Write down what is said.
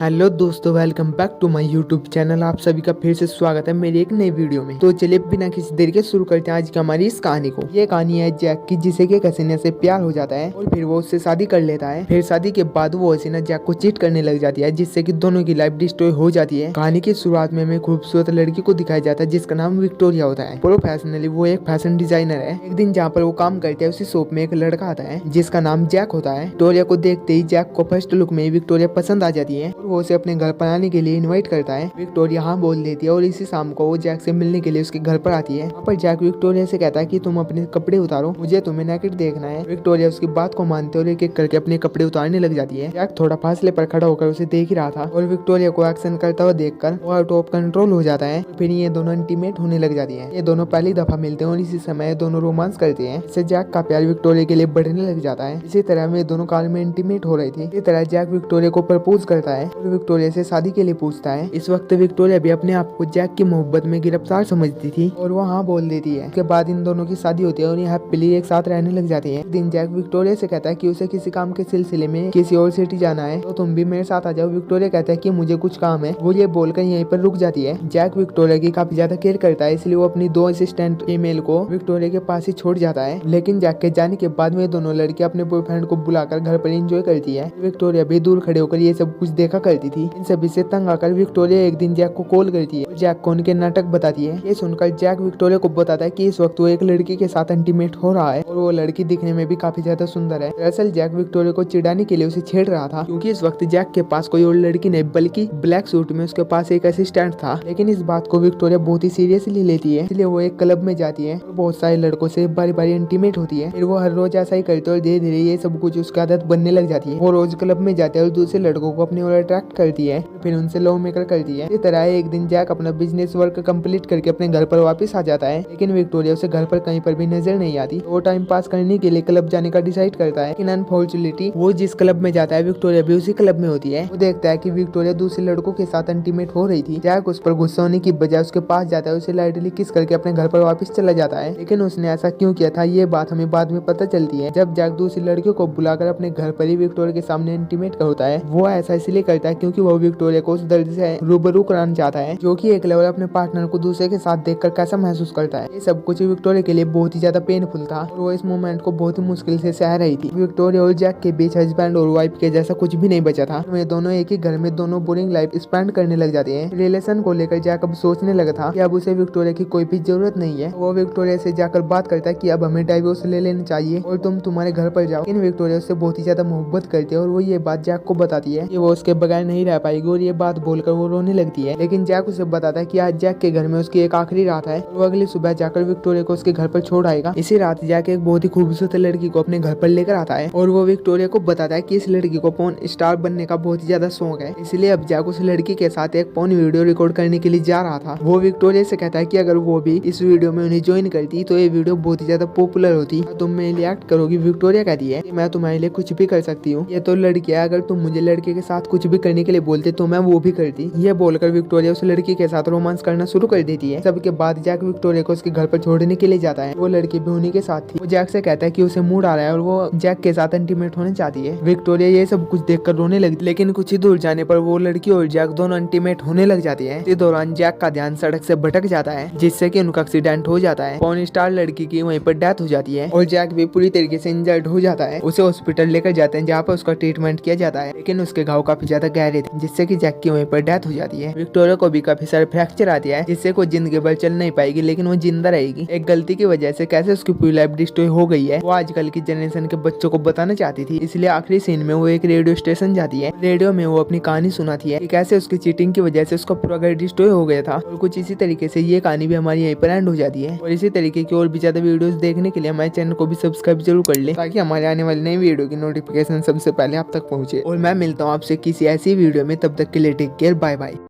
Hello दोस्तों, welcome back to my YouTube channel. आप सभी का फिर से स्वागत है मेरी एक नई वीडियो में। तो चलिए बिना किसी देर के शुरू करते हैं आज की हमारी इस कहानी को। ये कहानी है जैक की, जिसे कि एक हसीना से प्यार हो जाता है और फिर वो उससे शादी कर लेता है। फिर शादी के बाद वो हसीना जैक को चीट करने लग जाती है, जिससे कि दोनों की लाइफ डिस्ट्रॉय हो जाती है। कहानी की शुरुआत में हमें खूबसूरत लड़की को दिखाया जाता है जिसका नाम विक्टोरिया होता है। प्रोफेशनली वो एक फैशन डिजाइनर है। एक दिन जहाँ पर वो काम करते हैं उसी शॉप में एक लड़का आता है जिसका नाम जैक होता है। विक्टोरिया को देखते ही जैक को फर्स्ट लुक में विक्टोरिया पसंद आ जाती है और वो उसे अपने घर पर आने के लिए इनवाइट करता है। विक्टोरिया हाँ बोल देती है और इसी शाम को वो जैक से मिलने के लिए उसके घर पर आती है। वहाँ पर जैक विक्टोरिया से कहता है कि तुम अपने कपड़े उतारो, मुझे तुम्हें नेकेड देखना है। विक्टोरिया उसकी बात को मानते और एक एक करके अपने कपड़े उतारने लग जाती है। जैक थोड़ा फासले पर खड़ा होकर उसे देख ही रहा था और विक्टोरिया को एक्शन करता हुआ देखकर वो आउट ऑफ कंट्रोल हो जाता है। फिर ये दोनों इंटीमेट होने लग जाती है। ये दोनों पहली दफा मिलते हैं और इसी समय दोनों रोमांस करते हैं। इससे जैक का प्यार विक्टोरिया के लिए बढ़ने लग जाता है। इसी तरह वे दोनों कार में इंटीमेट हो रही थी। इसी तरह जैक विक्टोरिया को प्रपोज करता है और विक्टोरिया से शादी के लिए पूछता है। इस वक्त विक्टोरिया भी अपने आप को जैक की मोहब्बत में गिरफ्तार समझती थी और वो हाँ बोल देती है। उसके बाद इन दोनों की शादी होती है और ये हैप्पीली एक साथ रहने लग जाती है। एक दिन जैक विक्टोरिया से कहता है कि उसे किसी काम के सिलसिले में किसी और सिटी जाना है, तो तुम भी मेरे साथ आ जाओ। विक्टोरिया कहता है कि मुझे कुछ काम है। वो ये बोलकर यहीं पर रुक जाती है। जैक विक्टोरिया की काफी ज्यादा केयर करता है, इसलिए वो अपनी 2 असिस्टेंट फीमेल को विक्टोरिया के पास ही छोड़ जाता है। लेकिन जैक के जाने के बाद में दोनों लड़कियां अपने बॉयफ्रेंड को बुलाकर घर पर एंजॉय करती है। विक्टोरिया भी दूर खड़े होकर ये सब कुछ देखा करती थी। इन सभी से तंग आकर विक्टोरिया एक दिन जैक को कॉल करती है और जैक को उनके नाटक बताती है। ये सुनकर जैक विक्टोरिया को बताता है कि इस वक्त वो एक लड़की के साथ इंटीमेट हो रहा है और वो लड़की दिखने में भी काफी ज्यादा सुंदर है। दरअसल जैक विक्टोरिया को चिढ़ाने के लिए उसे छेड़ रहा था, क्योंकि इस वक्त जैक के पास कोई और लड़की नहीं बल्कि ब्लैक सूट में उसके पास एक असिस्टेंट था। लेकिन इस बात को विक्टोरिया बहुत ही सीरियसली लेती है, इसलिए वो एक क्लब में जाती है और बहुत सारे लड़कों से बारी बारी इंटीमेट होती है। फिर वो हर रोज ऐसा ही करते और धीरे धीरे ये सब कुछ उसकी आदत बनने लग जाती है। वो रोज क्लब में जाते हैं और दूसरे लड़कों को अपनी ओर अट्रैक्ट करती है, फिर उनसे लव मेकर करती है। इस तरह एक दिन जैक अपना बिजनेस वर्क कंप्लीट करके अपने घर पर वापस आ जाता है। लेकिन विक्टोरिया उसे घर पर कहीं पर भी नजर नहीं आती। वो टाइम पास करने के लिए क्लब जाने का डिसाइड करता है। लेकिन अनफॉर्चुनेटली वो जिस क्लब में जाता है विक्टोरिया भी उसी क्लब में होती है। वो देखता है कि विक्टोरिया दूसरे लड़कों के साथ इंटीमेट हो रही थी। जैक उस पर गुस्सा होने की बजाय उसके पास जाता है, उसे लाइटली किस करके अपने घर पर वापस चला जाता है। लेकिन उसने ऐसा क्यों किया था ये बात हमें बाद में पता चलती है, जब जैक दूसरी लड़कियों को बुलाकर अपने घर पर ही विक्टोरिया के सामने इंटीमेट होता है। वो ऐसा इसलिए करता है क्योंकि वो विक्टोरिया को उस दर्द से रूबरू कराना चाहता है जो कि एक लेवल अपने पार्टनर को दूसरे के साथ देखकर कैसा महसूस करता है। ये सब कुछ विक्टोरिया के लिए बहुत ही ज्यादा पेनफुल था और वो इस मोमेंट को बहुत ही मुश्किल से सह रही थी। विक्टोरिया और जैक के बीच हस्बैंड और वाइफ के जैसा कुछ भी नहीं बचा था। वे दोनों एक ही घर में दोनों बोरिंग लाइफ स्पेंड करने लग जाते हैं। रिलेशन को लेकर जैक अब सोचने लगा था कि अब उसे विक्टोरिया की कोई भी जरूरत नहीं है। वो विक्टोरिया से जाकर बात करता है कि अब हमें डाइवोर्स ले लेना चाहिए और तुम तुम्हारे घर पर जाओ। लेकिन विक्टोरिया उससे बहुत ही ज्यादा मोहब्बत करती है और वो ये बात जैक को बताती है कि वो उसके बगैर नहीं रह पाएगी और ये बात बोलकर वो रोने लगती है। लेकिन जैक उसे बताता है कि आज जैक के घर में उसकी एक आखिरी रात है। वो अगली सुबह जाकर विक्टोरिया को उसके घर पर छोड़ आएगा। इसी रात जैक एक बहुत ही खूबसूरत लड़की को अपने घर पर लेकर आता है और वो विक्टोरिया को बताता है कि इस लड़की को पोर्न स्टार बनने का बहुत ही ज्यादा शौक है, इसलिए अब जैक उस लड़की के साथ एक पोर्न वीडियो रिकॉर्ड करने के लिए जा रहा था। वो विक्टोरिया से कहता है कि अगर वो भी इस वीडियो में उन्हें ज्वाइन करती तो ये वीडियो बहुत ही ज्यादा पॉपुलर होती। तुम मेरे लिए एक्ट करोगी? विक्टोरिया कहती है कि मैं तुम्हारे लिए कुछ भी कर सकती हूँ, ये तो लड़की है, अगर तुम मुझे लड़के के साथ कुछ भी करने के लिए बोलते तो मैं वो भी करती। ये बोलकर विक्टोरिया उस लड़की के साथ रोमांस करना शुरू कर देती है। सबके बाद जैक विक्टोरिया को उसके घर पर छोड़ने के लिए जाता है। वो लड़की भी उन्हीं के साथ थी। वो जैक से कहता है कि उसे मूड आ रहा है और वो जैक के साथ इंटीमेट होना चाहती है। विक्टोरिया ये सब कुछ देखकर रोने लगती, लेकिन कुछ ही दूर जाने पर वो लड़की और जैक दोनों इंटीमेट होने लग जाती है। इस दौरान जैक का ध्यान सड़क से भटक जाता है, जिससे कि उनका एक्सीडेंट हो जाता है। पोर्न स्टार लड़की की वहीं पर डेथ हो जाती है और जैक भी पूरी तरीके से इंजर्ड हो जाता है। उसे हॉस्पिटल लेकर जाते हैं जहाँ पर उसका ट्रीटमेंट किया जाता है, लेकिन उसके घाव काफी ज्यादा गहरे थे, जिससे कि जैक की वहीं पर डेथ हो जाती है। विक्टोरिया को भी काफी सारे फ्रैक्चर आती है, जिससे कोई जिंदगी भर चल नहीं पाएगी, लेकिन वो जिंदा रहेगी। एक गलती की वजह से कैसे उसकी पूरी लाइफ डिस्ट्रॉय हो गई है वो आजकल की जनरेशन के बच्चों को बताना चाहती थी। इसलिए आखिरी सीन में वो एक रेडियो स्टेशन जाती है। रेडियो में वो अपनी कहानी सुनाती है कि कैसे उसकी चीटिंग की वजह से उसका पूरा घर डिस्ट्रॉय हो गया था। और कुछ इसी तरीके से ये कहानी भी हमारी यहीं पर एंड हो जाती है। और इसी तरीके की और भी ज्यादा वीडियोस देखने के लिए हमारे चैनल को भी सब्सक्राइब जरूर कर ले, ताकि हमारे आने वाली नई वीडियो की नोटिफिकेशन सबसे पहले आप तक पहुंचे। और मैं मिलता हूँ आपसे किसी ऐसी वीडियो में, तब तक के लिए टेक केयर, बाय बाय।